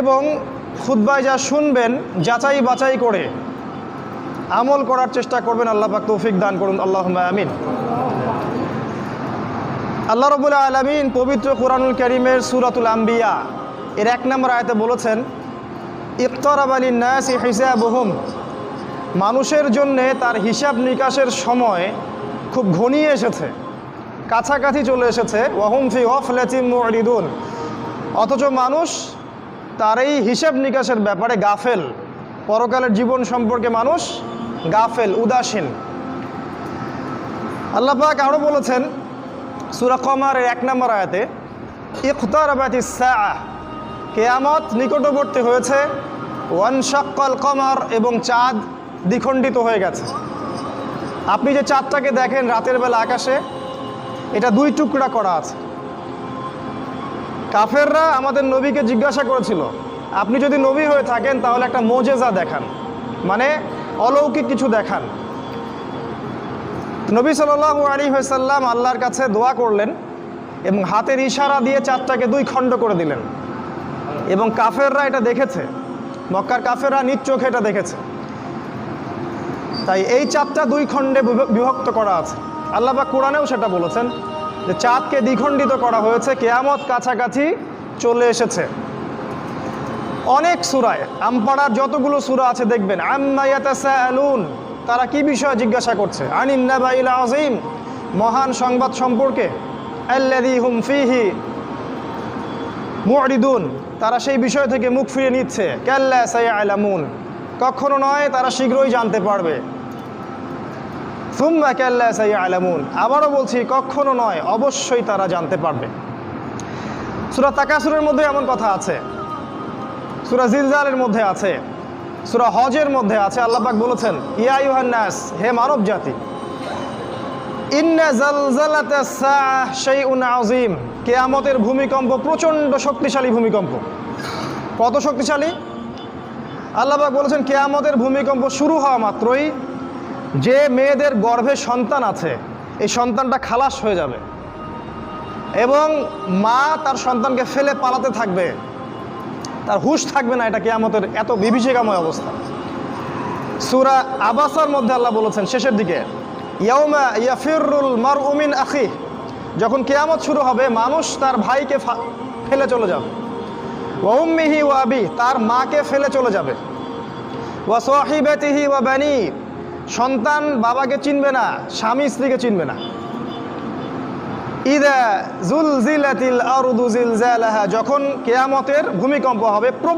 এবং খুতবায় যা শুনবেন যাচাই বাছাই করে আমল করার চেষ্টা করবেন। আল্লাহ পাক তৌফিক দান করুন, আল্লাহুম্মা আমিন। আল্লাহ রাব্বুল আলামিন পবিত্র কোরআনুল কারীমের সূরাতুল আম্বিয়া এর 1 নম্বর আয়াতে বলেছেন, ইকতারাবা লিন-নাসি হিসাবুহুম, মানুষের জন্যে তার হিসাব নিকাশের সময় খুব ঘনিয়ে এসেছে, কাছাকাছি চলে এসেছে। ওয়াহুম ফি গাফলাতিন মুরিদুন, অথচ মানুষ তার এই হিসাব নিকাশের ব্যাপারে গাফেল, পরকালের জীবন সম্পর্কে মানুষ গাফেল, উদাসীন। আল্লাহ পাক আরও বলেছেন সূরা কমারের 1 নম্বর আয়াতে, ইকতারাবাতিস সাআহ, কিয়ামত নিকটবর্তী হয়েছে। ওয়ানশাক্কাল কমার, এবং চাঁদ দ্বিখণ্ডিত হয়ে গেছে। আপনি যে চাঁদটাকে দেখেন রাতের বেলা আকাশে, এটা 2 টুকরা করা আছে। কাফেররা আমাদের নবীকে জিজ্ঞাসা করেছিল, আপনি যদি নবী হয়ে থাকেন তাহলে একটা মোজেজা দেখান, মানে অলৌকিক কিছু দেখান। নবী সাল্লাল্লাহু আলাইহি ওয়াসাল্লাম আল্লাহর কাছে দোয়া করলেন এবং হাতের ইশারা দিয়ে চাঁদটাকে 2 খণ্ড করে দিলেন। এবং কাফেররা এটা দেখেছে, মক্কার কাফেররা নিজ চোখে এটা দেখেছে। তাই এই চাঁদটা 2 খণ্ডে বিভক্ত করা আছে। আল্লাহ পাক কোরআনেও সেটা বলেছেন যে চাঁদকে দ্বিখণ্ডিত করা হয়েছে, কিয়ামত কাছাকাছি চলে এসেছে। অনেক সূরায়, আমপাড়ার যতগুলো সূরা আছে দেখবেন, আম্মা ইয়াতাসাআলুন, তারা কি বিষয়ে জিজ্ঞাসা করছে, আনিন নাবাইল আযীম, মহান সংবাদ সম্পর্কে, আল্লাযী হুম ফীহি মুরিদুন, তারা সেই বিষয় থেকে মুখ ফিরিয়ে নিচ্ছে। কাল্লা সায়ালামুন, কখনো নয়, তারা শীঘ্রই জানতে পারবে। সুম্মা কাল্লা সায়ালামুন, আবারও বলছি কখনো নয়, অবশ্যই তারা জানতে পারবে। সূরা তাকাসুরের মধ্যে এমন কথা আছে, সূরা জিলজালের মধ্যে আছে, সূরা হজের মধ্যে আছে। আল্লাহ পাক বলেছেন, ইয়া আইয়ুহান নাস, হে মানব জাতি, ইন্না জালজালাতাস সাআহ শাইউন আযীম, কিয়ামতের ভূমিকম্প প্রচণ্ড শক্তিশালী ভূমিকম্প। কত শক্তিশালী? আল্লাহ পাক বলেছেন, কিয়ামতের ভূমিকম্প শুরু হওয়া মাত্রই যে মেয়েদের গর্ভে সন্তান আছে, এই সন্তানটা খালাস হয়ে যাবে এবং মা তার সন্তানকে ফেলে পালাতে থাকবে, তার হুঁশ থাকবে না। এটা কিয়ামতের এত বিভীষিকাময় অবস্থা। সূরা আবাসার মধ্যে আল্লাহ বলেছেন শেষের দিকে, ইয়াউমা ইয়াফিরুল মারউ মিন আখিহি, যখন কিয়ামত শুরু হবে মানুষ তার ভাইকে ফেলে চলে যাবে। ওয়া উম্মিহি ওয়া আবি, তার মাকে ফেলে চলে যাবে। ওয়া সাহিবাতিহি ওয়া বানি, সন্তান বাবাকে চিনবে না, স্বামী স্ত্রীকে চিনবে না। ইযা জুলজিলাতিল আরদু জিলজালাহা, যখন কিয়ামতের ভূমিকম্প হবে।